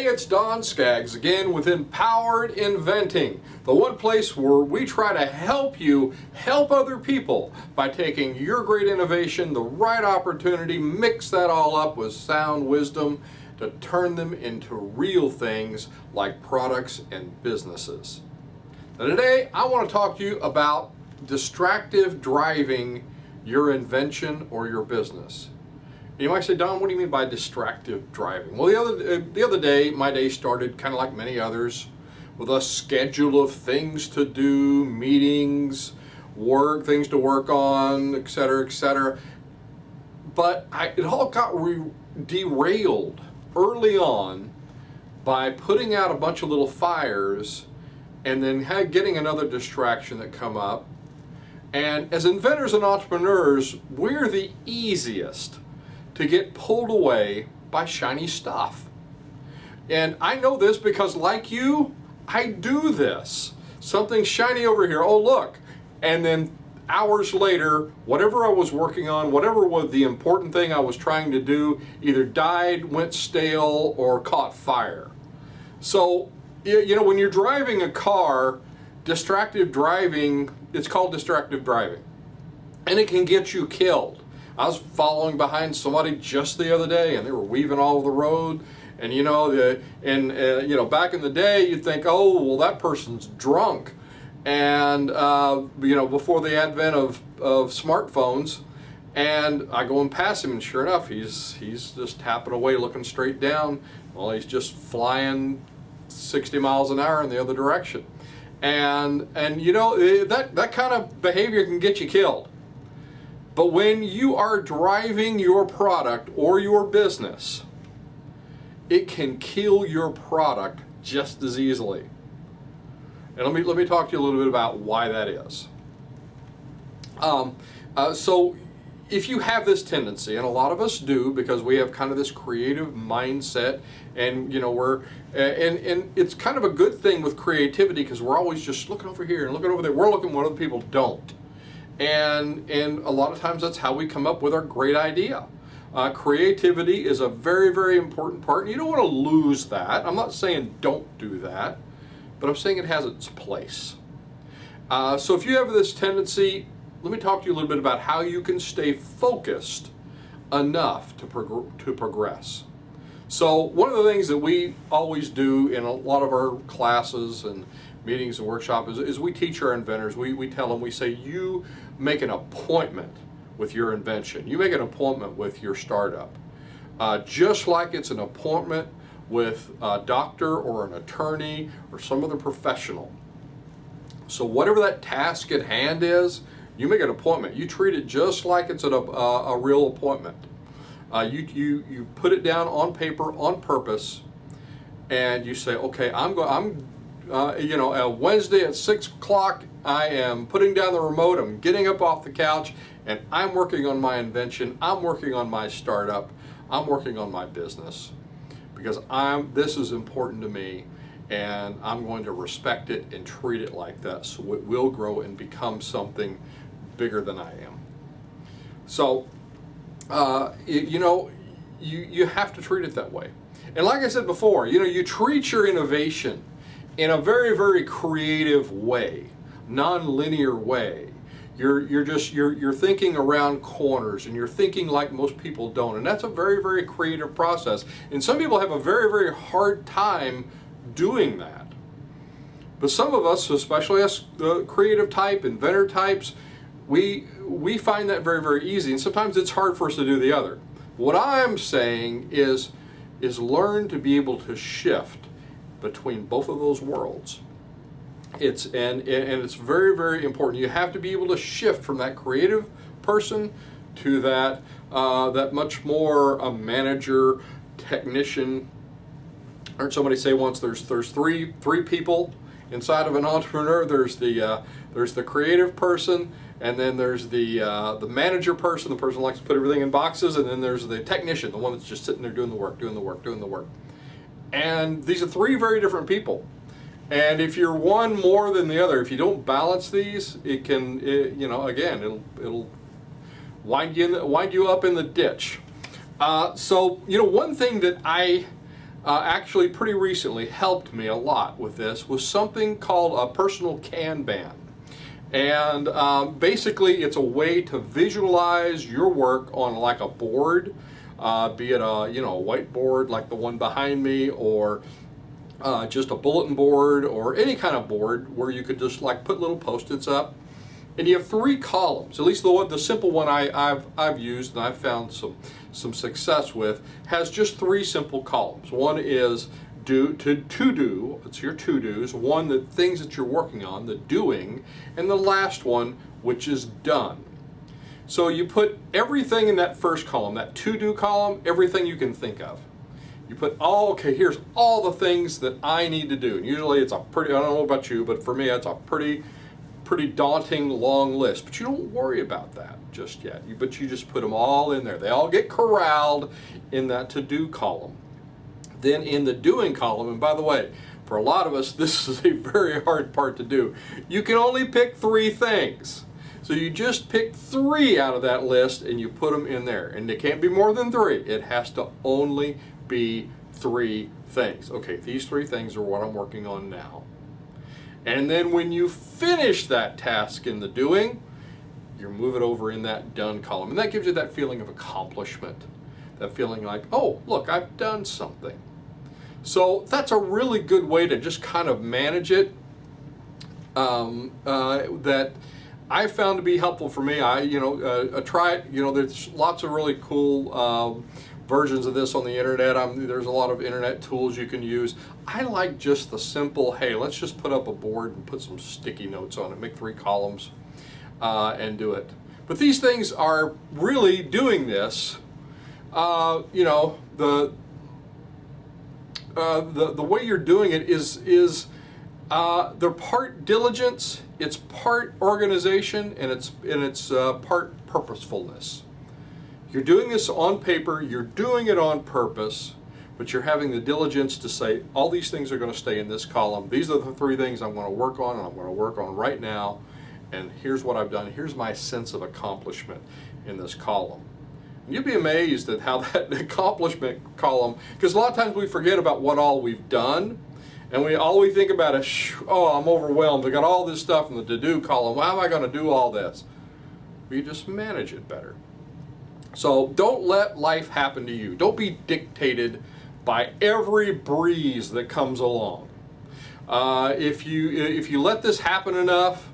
it's Don Skaggs again with Empowered Inventing, the one place where we try to help you help other people by taking your great innovation, the right opportunity, mix that all up with sound wisdom to turn them into real things like products and businesses. Now today I want to talk to you about distractive driving your invention or your business. You might say, Don, what do you mean by distractive driving? Well, the other day, my day started kind of like many others with a schedule of things to do, meetings, work, things to work on, etc., etc. But it all got derailed early on by putting out a bunch of little fires and then getting another distraction that come up. And as inventors and entrepreneurs, we're the easiest to get pulled away by shiny stuff. And I know this because, like you, I do this. Something shiny over here, oh look. And then hours later, whatever I was working on, whatever was the important thing I was trying to do, either died, went stale, or caught fire. So, you know, when you're driving a car, distractive driving, it's called distractive driving. And it can get you killed. I was following behind somebody just the other day, and they were weaving all over the road. And you know, back in the day, you'd think, oh, well, that person's drunk. And you know, before the advent of smartphones, and I go and pass him, and sure enough, he's just tapping away, looking straight down. Well, he's just flying 60 miles an hour in the other direction. And you know, that kind of behavior can get you killed. But when you are driving your product or your business, it can kill your product just as easily. And let me talk to you a little bit about why that is. So if you have this tendency, and a lot of us do, because we have kind of this creative mindset, and you know and it's kind of a good thing with creativity because we're always just looking over here and looking over there. We're looking what other people don't. And a lot of times that's how we come up with our great idea. Creativity is a very, very important part, and you don't want to lose that. I'm not saying don't do that, but I'm saying it has its place. So if you have this tendency, let me talk to you a little bit about how you can stay focused enough to progress. So one of the things that we always do in a lot of our classes and meetings and workshops is we teach our inventors, we tell them, we say, you make an appointment with your invention. You make an appointment with your startup. Just like it's an appointment with a doctor or an attorney or some other professional. So whatever that task at hand is, you make an appointment. You treat it just like it's a real appointment. You put it down on paper on purpose, and you say, okay, Wednesday at 6 o'clock, I am putting down the remote, I'm getting up off the couch, and I'm working on my invention, I'm working on my startup, I'm working on my business, because this is important to me, and I'm going to respect it and treat it like that, so it will grow and become something bigger than I am. So, you have to treat it that way. And like I said before, you know, you treat your innovation in a very, very creative way, non-linear way. You're thinking around corners, and you're thinking like most people don't, and that's a very, very creative process. And some people have a very, very hard time doing that. But some of us, especially us creative type, inventor types, we find that very, very easy, and sometimes it's hard for us to do the other. What I'm saying is learn to be able to shift between both of those worlds. It's very, very important. You have to be able to shift from that creative person to that much more a manager, technician. I heard somebody say once, there's three people inside of an entrepreneur. There's the creative person, and then there's the manager person, the person who likes to put everything in boxes, and then there's the technician, the one that's just sitting there doing the work. And these are three very different people. And if you're one more than the other, if you don't balance these, it'll wind you up in the ditch. So one thing that I actually pretty recently helped me a lot with this was something called a personal Kanban. And basically it's a way to visualize your work on like a board, be it a whiteboard like the one behind me, or just a bulletin board, or any kind of board where you could just like put little post-its up. And you have 3 columns. At least the simple one I've used and I've found some success with has just 3 simple columns. One is to do. It's your to-dos. One, the things that you're working on, the doing, and the last one, which is done. So you put everything in that first column, that to-do column, everything you can think of. You put okay, here's all the things that I need to do. And usually it's I don't know about you, but for me it's a pretty daunting long list, but you don't worry about that just yet. But you just put them all in there. They all get corralled in that to-do column. Then in the doing column, and by the way, for a lot of us, this is a very hard part to do. You can only pick 3 things. So you just pick 3 out of that list and you put them in there. And it can't be more than 3. It has to only be 3 things. Okay, these 3 things are what I'm working on now. And then when you finish that task in the doing, you move it over in that done column. And that gives you that feeling of accomplishment. That feeling like, oh, look, I've done something. So that's a really good way to just kind of manage it. That I found to be helpful for me. I try it. There's lots of really cool versions of this on the internet. There's a lot of internet tools you can use. I like just the simple, hey, let's just put up a board and put some sticky notes on it, make 3 columns, and do it. But these things are really doing this. The way you're doing it is they're part diligence, it's part organization, and it's part purposefulness. You're doing this on paper, you're doing it on purpose, but you're having the diligence to say, all these things are going to stay in this column. These are the 3 things I'm going to work on, and I'm going to work on right now. And here's what I've done. Here's my sense of accomplishment in this column. And you'd be amazed at how that accomplishment column, because a lot of times we forget about what all we've done, and all we think about is, oh, I'm overwhelmed. I got all this stuff in the to-do column. How am I going to do all this? Well, you just manage it better. So don't let life happen to you. Don't be dictated by every breeze that comes along. If you let this happen enough,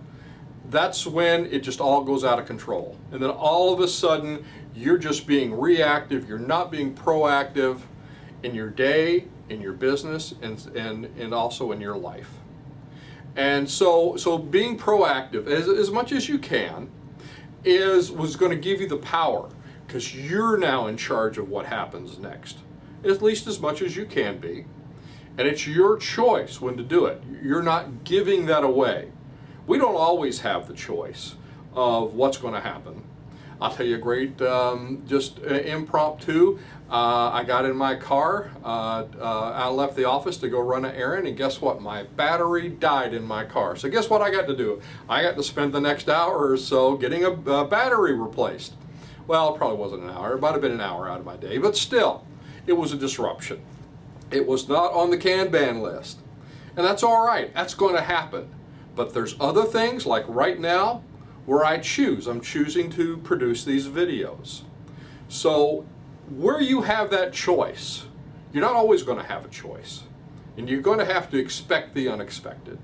that's when it just all goes out of control. And then all of a sudden, you're just being reactive. You're not being proactive in your day, in your business, and also in your life. And so being proactive as much as you can was going to give you the power, because you're now in charge of what happens next, at least as much as you can be. And it's your choice when to do it. You're not giving that away. We don't always have the choice of what's going to happen. I'll tell you a great, just impromptu. I got in my car, I left the office to go run an errand, and guess what? My battery died in my car. So guess what I got to do? I got to spend the next hour or so getting a battery replaced. Well, it probably wasn't an hour. It might have been an hour out of my day, but still, it was a disruption. It was not on the Kanban list. And that's all right. That's going to happen. But there's other things, like right now, where I'm choosing to produce these videos. So where you have that choice, you're not always going to have a choice. And you're going to have to expect the unexpected.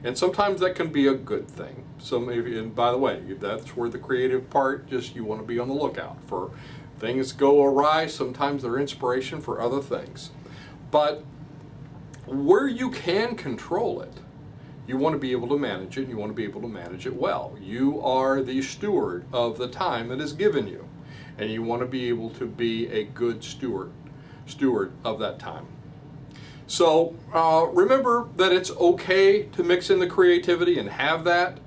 And sometimes that can be a good thing. And by the way, that's where the creative part, just you want to be on the lookout for things go awry. Sometimes they're inspiration for other things. But where you can control it, you want to be able to manage it, and you want to be able to manage it well. You are the steward of the time that is given you, and you want to be able to be a good steward of that time. So remember that it's okay to mix in the creativity and have that.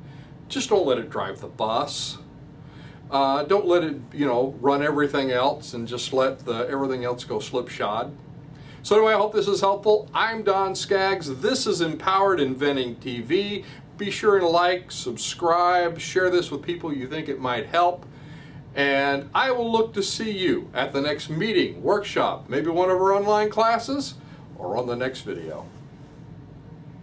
Just don't let it drive the bus. Don't let it, run everything else and just let everything else go slipshod. So anyway, I hope this is helpful. I'm Don Skaggs. This is Empowered Inventing TV. Be sure and like, subscribe, share this with people you think it might help. And I will look to see you at the next meeting, workshop, maybe one of our online classes, or on the next video.